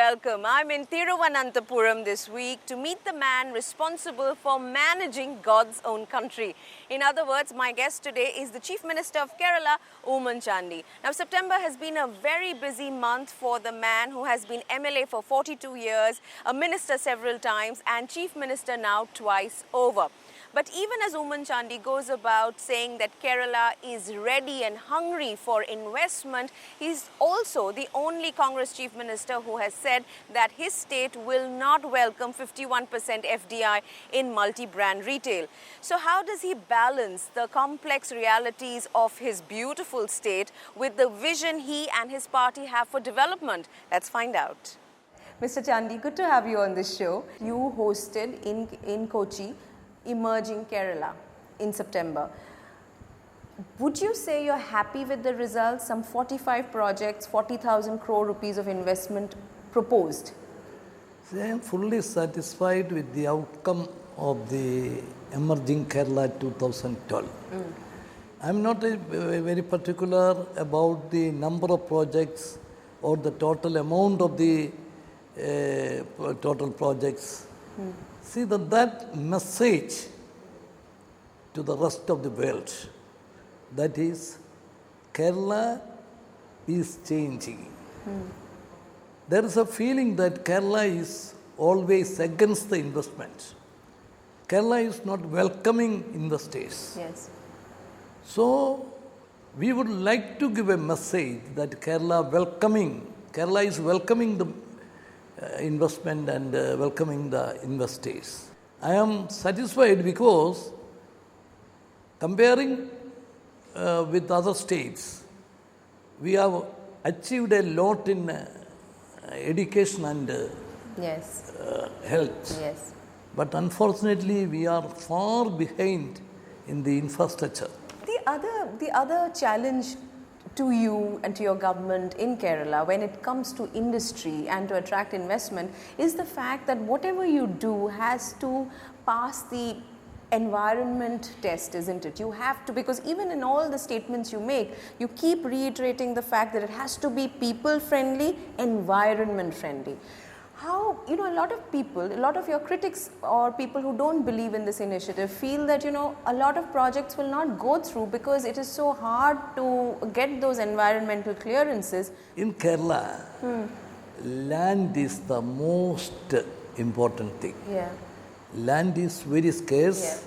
welcome. I'm in Thiruvananthapuram this week to meet the man responsible for managing God's own country. In other words, my guest today is the Chief Minister of Kerala, Oommen Chandy. Now, September has been a very busy month for the man who has been MLA for 42 years, a minister several times, and Chief Minister now twice over. But even as Oommen Chandy goes about saying that Kerala is ready and hungry for investment, he's also the only Congress Chief Minister who has said that his state will not welcome 51% FDI in multi-brand retail. So how does he balance the complex realities of his beautiful state with the vision he and his party have for development? Let's find out. Mr. Chandi, good to have you on this show. You hosted in Kochi Emerging Kerala in September. Would you say you're happy with the results? Some 45 projects, 40,000 crore rupees of investment proposed. I am fully satisfied with the outcome of the Emerging Kerala 2012. I am not very particular about the number of projects or the total amount of the total projects. See that message to the rest of the world, that is, Kerala is changing. There is a feeling that Kerala is always against the investment. Kerala is not welcoming investors. Yes. So, we would like to give a message that Kerala is welcoming the investment and welcoming the investors. I am satisfied because comparing with other states, we have achieved a lot in education and health. Yes. But unfortunately, we are far behind in the infrastructure. The other challenge to you and to your government in Kerala when it comes to industry and to attract investment is the fact that whatever you do has to pass the environment test, isn't it? You have to, because even in all the statements you make, you keep reiterating the fact that it has to be people friendly, environment friendly. How, a lot of people, a lot of your critics or people who don't believe in this initiative feel that, a lot of projects will not go through because it is so hard to get those environmental clearances. In Kerala, land is the most important thing. Yeah. Land is very scarce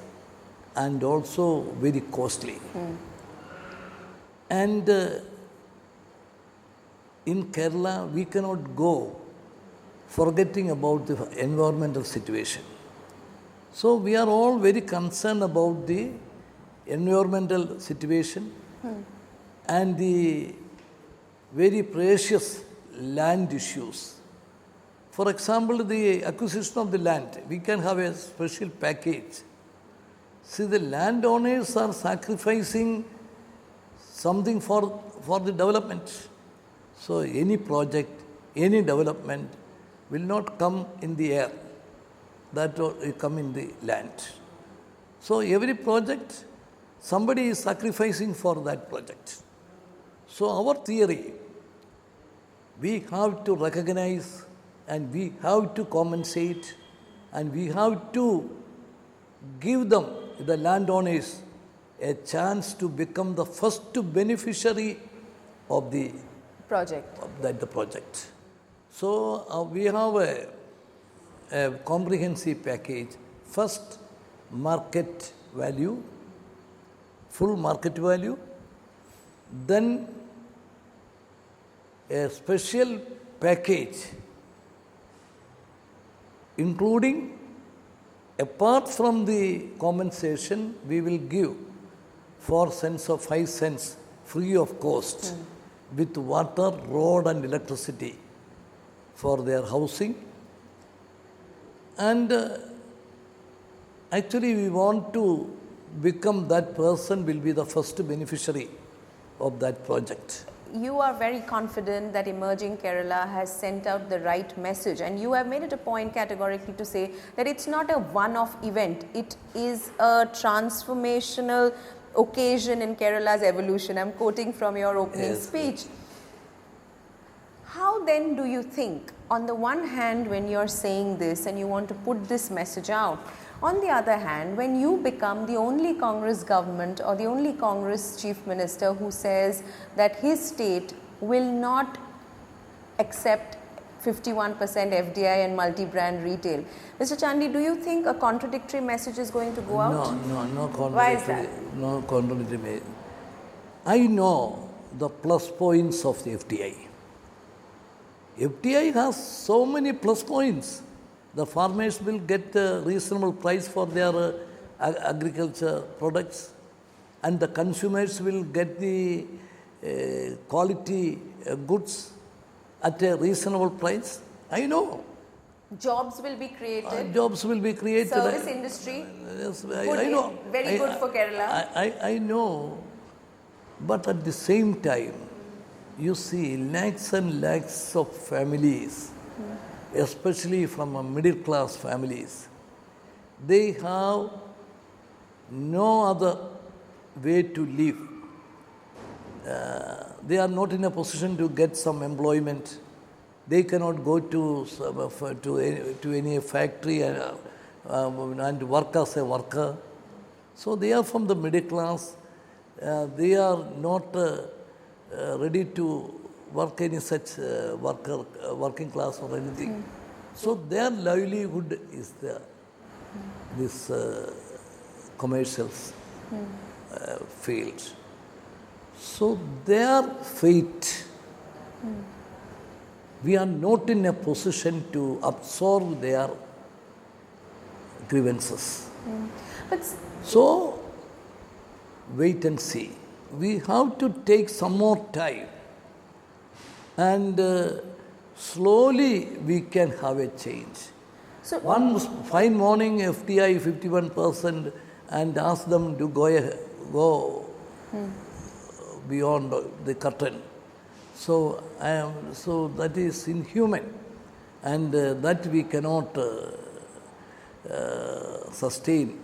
and also very costly. And in Kerala, we cannot go forgetting about the environmental situation. So we are all very concerned about the environmental situation and the very precious land issues. For example, the acquisition of the land, we can have a special package. See, the landowners are sacrificing something for the development. So any project, any development will not come in the air, that will come in the land. So every project, somebody is sacrificing for that project. So our theory, we have to recognize and we have to compensate and we have to give them, the landowners, a chance to become the first beneficiary of the project. So we have a comprehensive package. First, market value, full market value. Then a special package including, apart from the compensation, we will give 4 cents or 5 cents free of cost with water, road and electricity for their housing. And actually we want to become that person will be the first beneficiary of that project. You are very confident that Emerging Kerala has sent out the right message, and you have made it a point categorically to say that it's not a one-off event. It is a transformational occasion in Kerala's evolution. I'm quoting from your opening speech. How then do you think, on the one hand, when you're saying this and you want to put this message out, on the other hand, when you become the only Congress government or the only Congress chief minister who says that his state will not accept 51% FDI and multi-brand retail. Mr. Chandi, do you think a contradictory message is going to go out? No contradictory. Why is that? No contradictory. I know the plus points of the FDI. FDI has so many plus points. The farmers will get a reasonable price for their agriculture products, and the consumers will get the quality goods at a reasonable price. I know. Jobs will be created. Jobs will be created. Service industry. Yes, I know. Very good for Kerala. I know. But at the same time, you see lakhs and lakhs of families, especially from middle class families, they have no other way to live. They are not in a position to get some employment. They cannot go to any factory and work as a worker. So they are from the middle class. They are not ready to work any such working class or anything. So their livelihood is this commercials field. So their fate, we are not in a position to absorb their grievances. So wait and see. We have to take some more time, and slowly we can have a change. So one fine morning, FDI 51%, and ask them to go beyond the curtain. So that is inhuman, and that we cannot sustain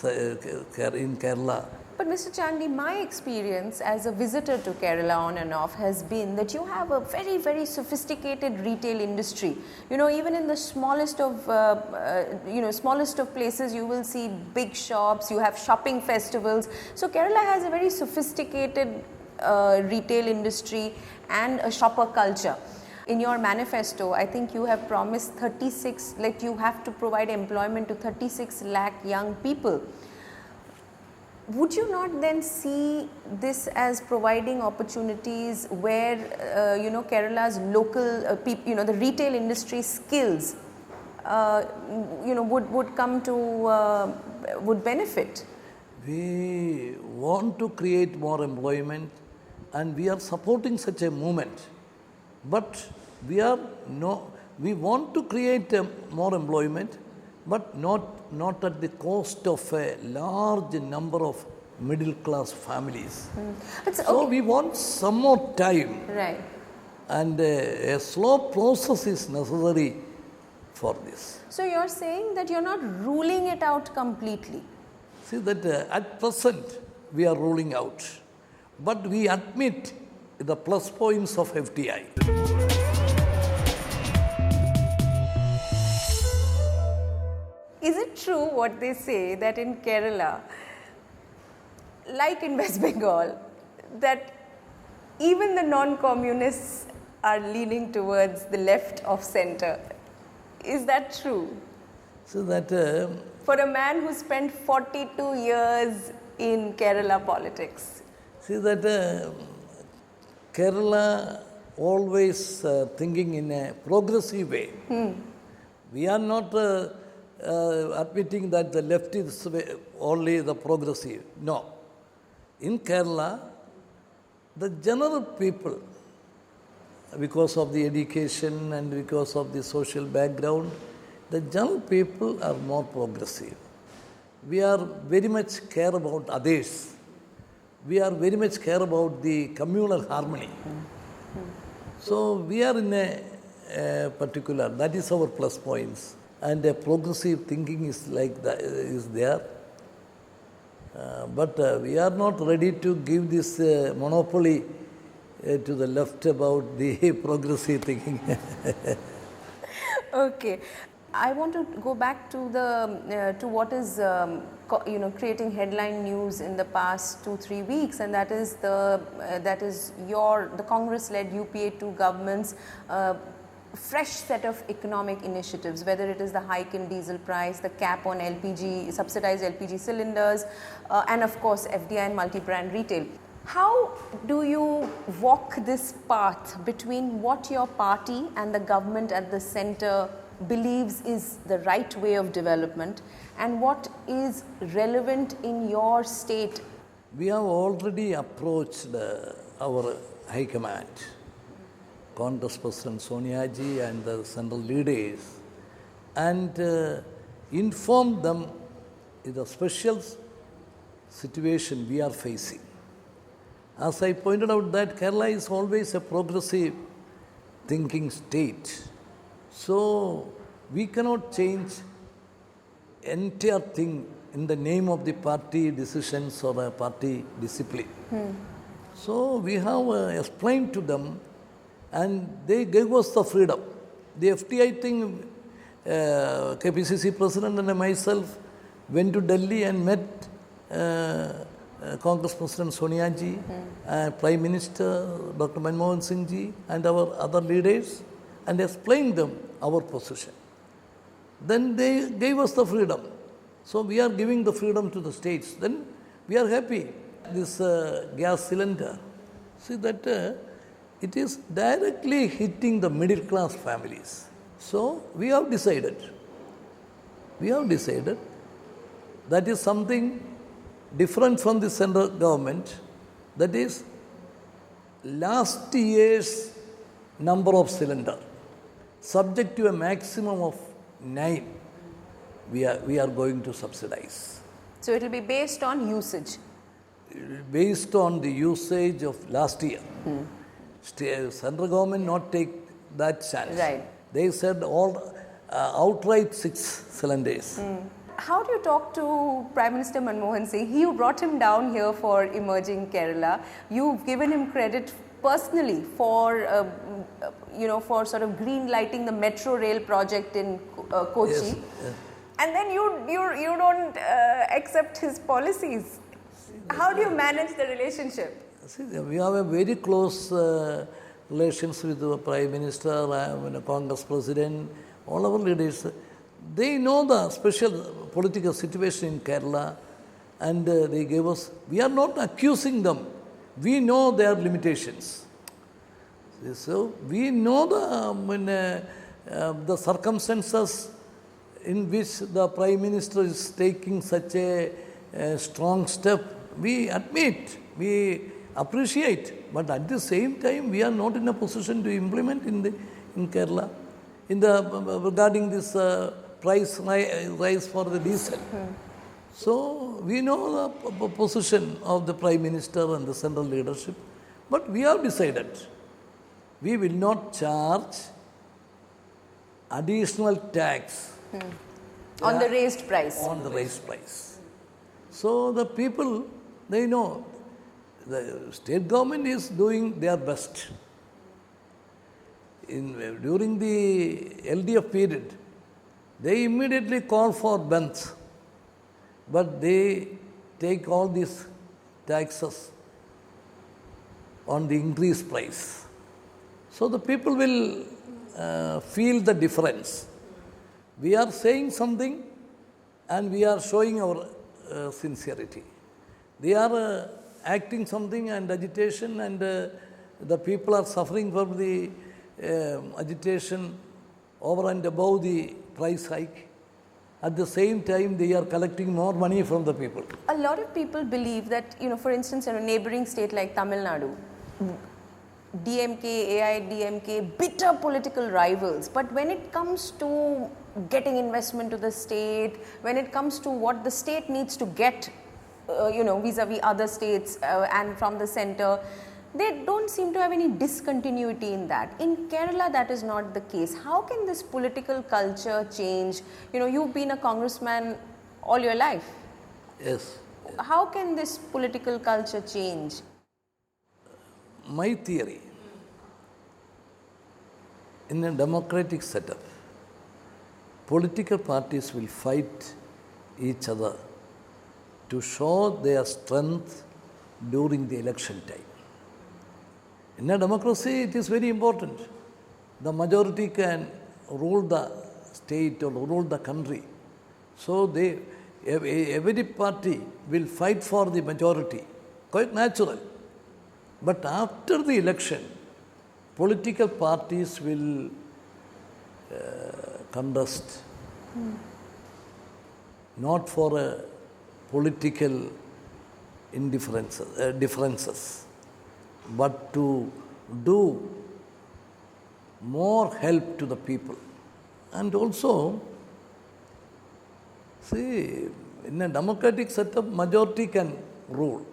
in Kerala. But Mr. Chandi, my experience as a visitor to Kerala on and off has been that you have a very, very sophisticated retail industry. You know, even in the smallest of places, you will see big shops, you have shopping festivals. So Kerala has a very sophisticated retail industry and a shopper culture. In your manifesto, I think you have promised you have to provide employment to 36 lakh young people. Would you not then see this as providing opportunities where, Kerala's local, the retail industry skills, would benefit? We want to create more employment, and we are supporting such a movement. But we want to create more employment, but not at the cost of a large number of middle class families. So we want some more time. Right. And a slow process is necessary for this. So you're saying that you're not ruling it out completely? See that at present we are ruling out, but we admit the plus points of FDI. Is it true what they say that in Kerala, like in West Bengal, that even the non-communists are leaning towards the left of center? Is that true? So that for a man who spent 42 years in Kerala politics. See that Kerala always thinking in a progressive way. We are not admitting that the left is only the progressive. No. In Kerala, the general people, because of the education and because of the social background, the general people are more progressive. We are very much care about others. We are very much care about the communal harmony. So we are in a particular, that is our plus points. And a progressive thinking is like that, is there. But we are not ready to give this monopoly to the left about the progressive thinking. Okay. I want to go back to the to what is creating headline news in the past 2-3 weeks, and that is the Congress-led UPA 2 government's fresh set of economic initiatives, whether it is the hike in diesel price, the cap on LPG, subsidized LPG cylinders, and of course FDI and multi-brand retail. How do you walk this path between what your party and the government at the center believes is the right way of development and what is relevant in your state? We have already approached our High Command, Congress President Sonia Ji and the central leaders, and informed them of the special situation we are facing. As I pointed out that Kerala is always a progressive thinking state. So we cannot change entire thing in the name of the party decisions or a party discipline. So we have explained to them and they gave us the freedom. The FTI thing, KPCC President and myself went to Delhi and met Congress President Sonia Ji, Prime Minister Dr. Manmohan Singh Ji and our other leaders and explained them our position. Then they gave us the freedom. So we are giving the freedom to the states. Then we are happy. This gas cylinder, see that it is directly hitting the middle class families. So we have decided that is something different from the central government, that is last year's number of cylinder, subject to a maximum of 9, we are going to subsidize. So it will be based on usage? Based on the usage of last year. Central government not take that chance. Right. They said all outright 6 cylinders. How do you talk to Prime Minister Manmohan Singh? You brought him down here for emerging Kerala. You've given him credit personally for, for sort of green lighting the metro rail project in Kochi. Yes. And then you don't accept his policies. How do you manage the relationship? See, we have a very close relations with the Prime Minister, Congress President, all our leaders. They know the special political situation in Kerala and they gave us, we are not accusing them. We know their limitations. So we know the circumstances in which the Prime Minister is taking such a strong step. We admit, we appreciate, but at the same time we are not in a position to implement in Kerala regarding this price rise for the diesel. So we know the position of the Prime Minister and the central leadership, but we have decided we will not charge additional tax on the raised price. On the raised price. So the people, they know the state government is doing their best. During the LDF period, they immediately call for bandh, but they take all these taxes on the increased price. So the people will feel the difference. We are saying something and we are showing our sincerity. They are acting something and agitation, and the people are suffering from the agitation over and above the price hike. At the same time, they are collecting more money from the people. A lot of people believe that, for instance, in a neighboring state like Tamil Nadu, DMK, AIDMK, bitter political rivals. But when it comes to getting investment to the state, when it comes to what the state needs to get, vis-a-vis other states and from the center, they don't seem to have any discontinuity in that. In Kerala, that is not the case. How can this political culture change? You've been a congressman all your life. Yes. How can this political culture change? my theory, in a democratic setup, political parties will fight each other to show their strength during the election time. In a democracy, it is very important. The majority can rule the state or rule the country. So every party will fight for the majority. Quite natural. But after the election, political parties will contest, not for political differences, but to do more help to the people. And also, see, in a democratic setup, majority can rule.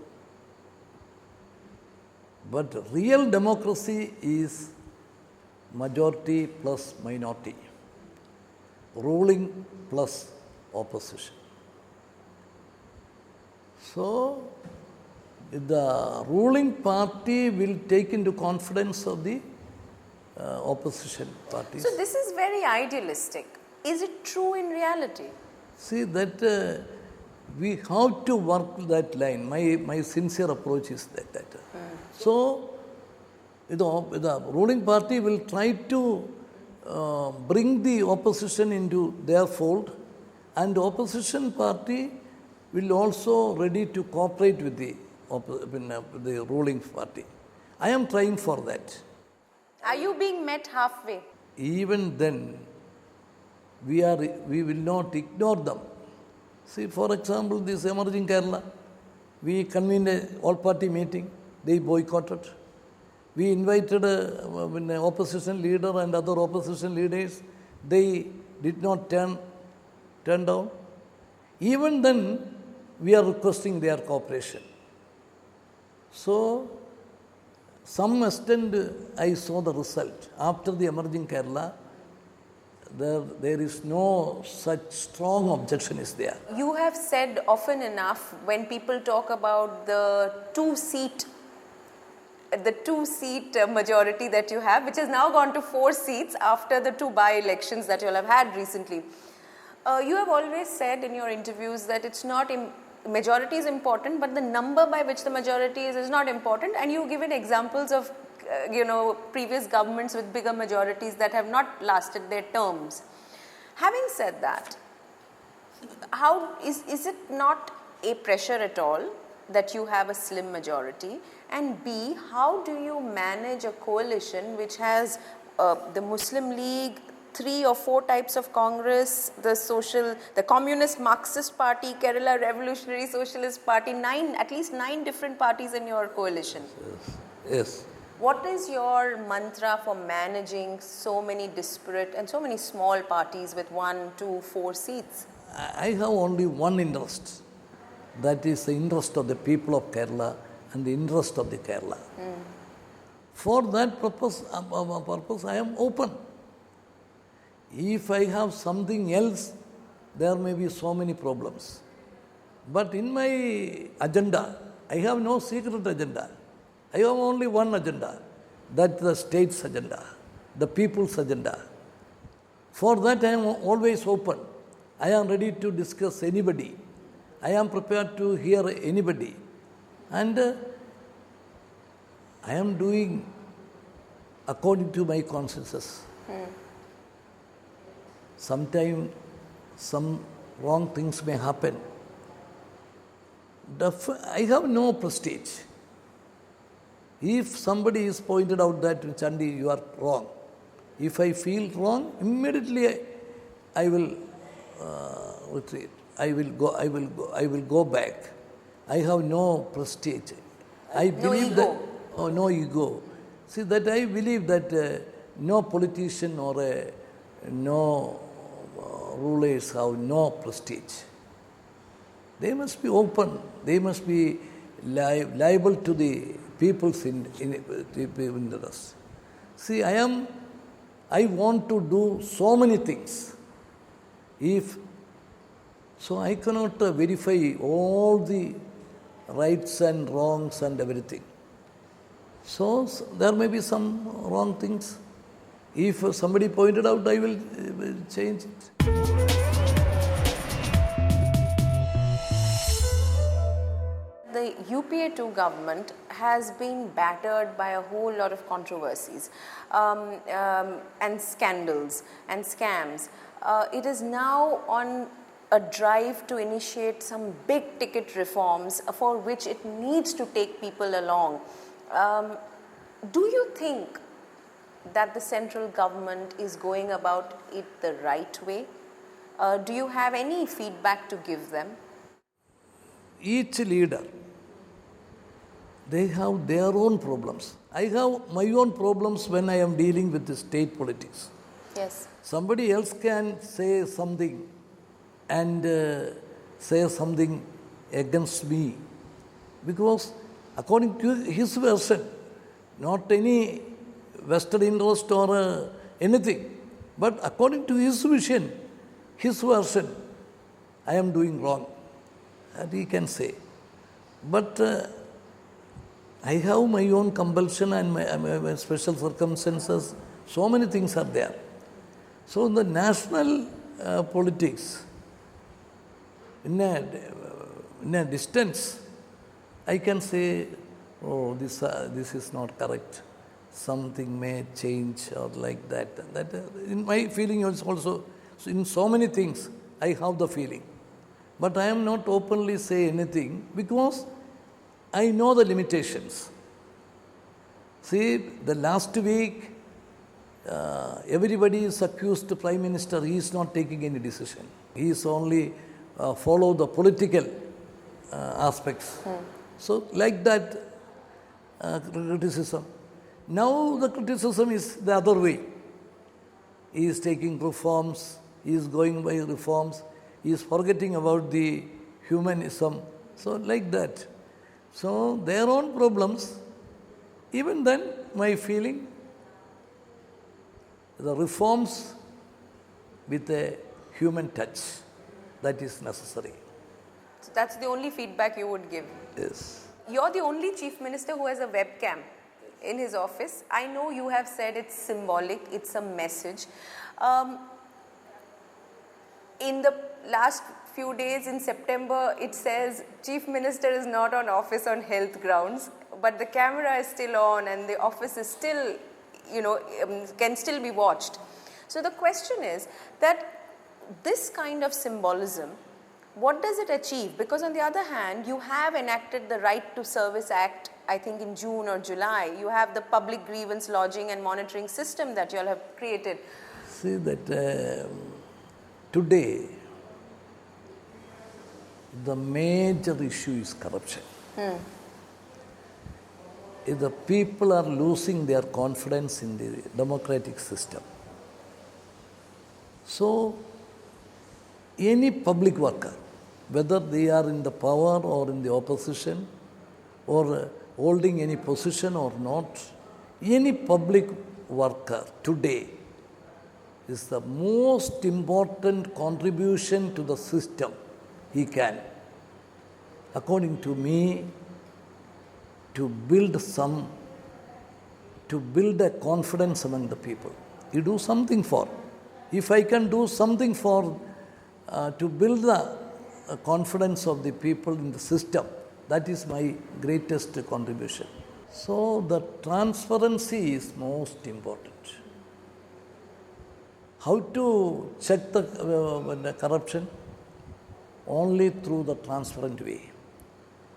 But real democracy is majority plus minority, ruling plus opposition. So, the ruling party will take into confidence of the opposition parties. So this is very idealistic. Is it true in reality? See that we have to work that line. My sincere approach is that. So the ruling party will try to bring the opposition into their fold, and the opposition party will also ready to cooperate with the ruling party. I am trying for that. Are you being met halfway? Even then, we will not ignore them. See, for example, this emerging Kerala, we convened an all-party meeting. They boycotted. We invited an opposition leader and other opposition leaders. They did not turn down. Even then, we are requesting their cooperation. So, some extent I saw the result. After the emerging Kerala, there is no such strong objection is there. You have said often enough when people talk about the two-seat majority that you have, which has now gone to 4 seats after the 2 by-elections that you all have had recently. You have always said in your interviews that it's not majority is important, but the number by which the majority is not important, and you've given examples of previous governments with bigger majorities that have not lasted their terms. Having said that, how is it not a pressure at all that you have a slim majority? And B, how do you manage a coalition which has the Muslim League, 3 or 4 types of Congress, the Communist Marxist Party, Kerala Revolutionary Socialist Party, at least 9 different parties in your coalition? Yes. What is your mantra for managing so many disparate and so many small parties with 1, 2, 4 seats? I have only one interest. That is the interest of the people of Kerala and the interest of the Kerala. For that purpose, I am open. If I have something else, there may be so many problems. But in my agenda, I have no secret agenda. I have only one agenda. That's the state's agenda, the people's agenda. For that, I am always open. I am ready to discuss anybody. I am prepared to hear anybody. And I am doing according to my consciences. Sometimes some wrong things may happen. I have no prestige. If somebody is pointed out that, Chandi, you are wrong. If I feel wrong, immediately I will retreat. I will go back. I have no prestige. I believe that no ego. See that I believe that no politician or no rulers have no prestige. They must be open. They must be liable to the people's interest. See, I want to do so many things. So I cannot verify all the rights and wrongs and everything. So there may be some wrong things. If somebody pointed out, I will change it. The UPA 2 government has been battered by a whole lot of controversies and scandals and scams. It is now on a drive to initiate some big ticket reforms for which it needs to take people along. Do you think that the central government is going about it the right way? Do you have any feedback to give them? Each leader, they have their own problems. I have my own problems when I am dealing with the state politics. Yes. Somebody else can say something and say something against me because according to his version, not any vested interest or anything, but according to his vision, his version, I am doing wrong. And he can say. But I have my own compulsion and my special circumstances. So many things are there. So in the national politics, in a distance, I can say, oh, this is not correct. Something may change or like that. That in my feeling is also, in so many things, I have the feeling. But I am not openly say anything because I know the limitations. See, the last week, everybody is accused the Prime Minister. He is not taking any decision. He is only follow the political aspects. So, like that criticism. Now the criticism is the other way. He is taking reforms. He is going by reforms. He is forgetting about the humanism. So, like that. So, their own problems. Even then, my feeling, the reforms with a human touch, that is necessary. So that's the only feedback you would give? Yes. You're the only Chief Minister who has a webcam in his office. I know you have said it's symbolic, it's a message. In the last few days in September, it says Chief Minister is not on office on health grounds, but the camera is still on and the office is still, can still be watched. So the question is that this kind of symbolism, what does it achieve? Because on the other hand, you have enacted the Right to Service Act, I think in June or July. You have the public grievance lodging and monitoring system that you all have created. See that today, the major issue is corruption. If the people are losing their confidence in the democratic system. So, any public worker, whether they are in the power or in the opposition or holding any position or not, any public worker today is the most important contribution to the system he can, according to me, to build a confidence among the people. You do something for. If I can do something for to build the confidence of the people in the system, that is my greatest contribution. So the transparency is most important. How to check the corruption? Only through the transparent way.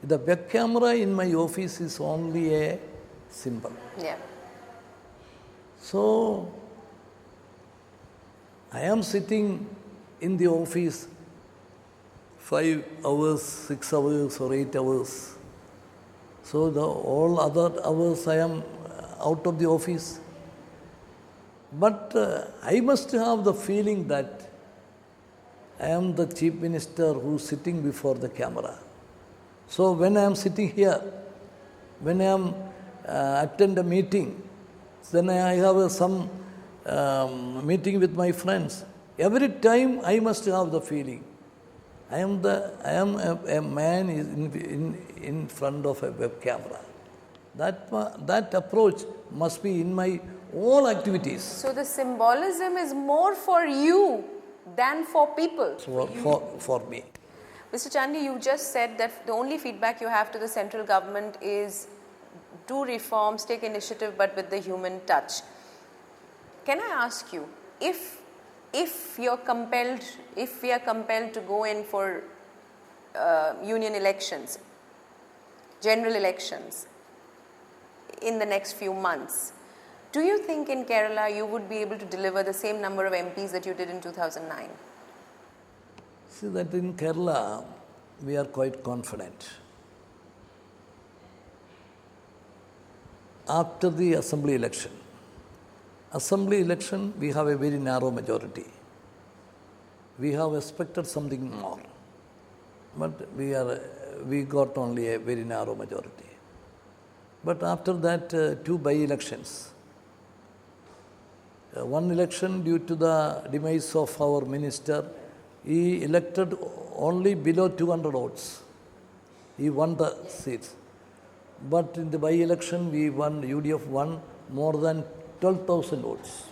The web camera in my office is only a symbol. Yeah. So, I am sitting in the office 5 hours, 6 hours or 8 hours. So, all other hours I am out of the office. But I must have the feeling that I am the Chief Minister who is sitting before the camera. So when I am sitting here, when I am attend a meeting, then I have some meeting with my friends. Every time I must have the feeling, I am a man in front of a web camera. That approach must be in my all activities. So the symbolism is more for you than for people. For me. Mr. Chandi, you just said that the only feedback you have to the central government is do reforms, take initiative, but with the human touch. Can I ask you, if we are compelled to go in for union elections, general elections in the next few months, do you think in Kerala you would be able to deliver the same number of MPs that you did in 2009? See that in Kerala, we are quite confident. After the assembly election, we have a very narrow majority. We have expected something more, but we got only a very narrow majority. But after that, two by-elections. One election due to the demise of our minister, he elected only below 200 votes. He won the seats. But in the by-election, UDF won more than 12,000 votes.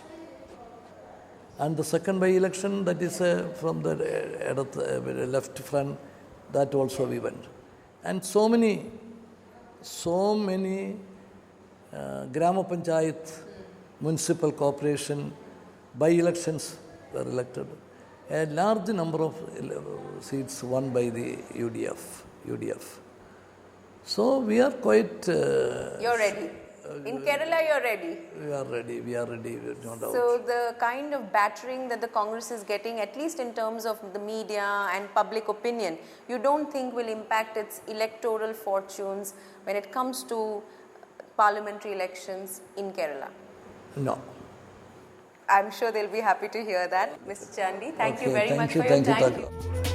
And the second by-election, that is from the left front, that also we went. And so many Grama Panchayat, municipal corporation, by-elections were elected. A large number of seats won by the UDF. So we are quite... You're ready. In Kerala, you're ready. We are ready, no doubt. So the kind of battering that the Congress is getting, at least in terms of the media and public opinion, you don't think will impact its electoral fortunes when it comes to parliamentary elections in Kerala? No. I'm sure they'll be happy to hear that. Mr. Chandi, thank you very much for your time. Thank you.